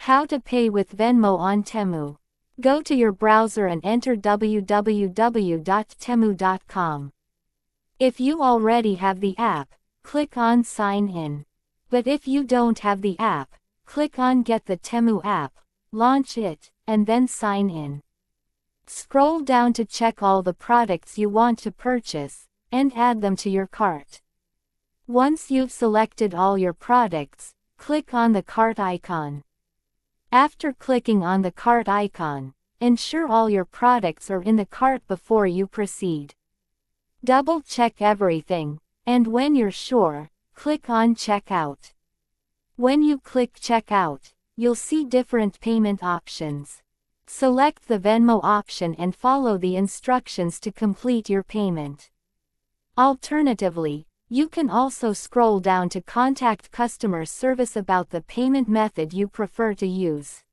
How to pay with Venmo on Temu. Go to your browser and enter www.temu.com. If you already have the app, click on Sign In. But if you don't have the app, click on Get the Temu app, launch it, and then sign in. Scroll down to check all the products you want to purchase, and add them to your cart. Once you've selected all your products, click on the cart icon. After clicking on the cart icon, ensure all your products are in the cart before you proceed. Double-check everything, and when you're sure, click on Checkout. When you click Checkout, you'll see different payment options. Select the Venmo option and follow the instructions to complete your payment. Alternatively, you can also scroll down to contact customer service about the payment method you prefer to use.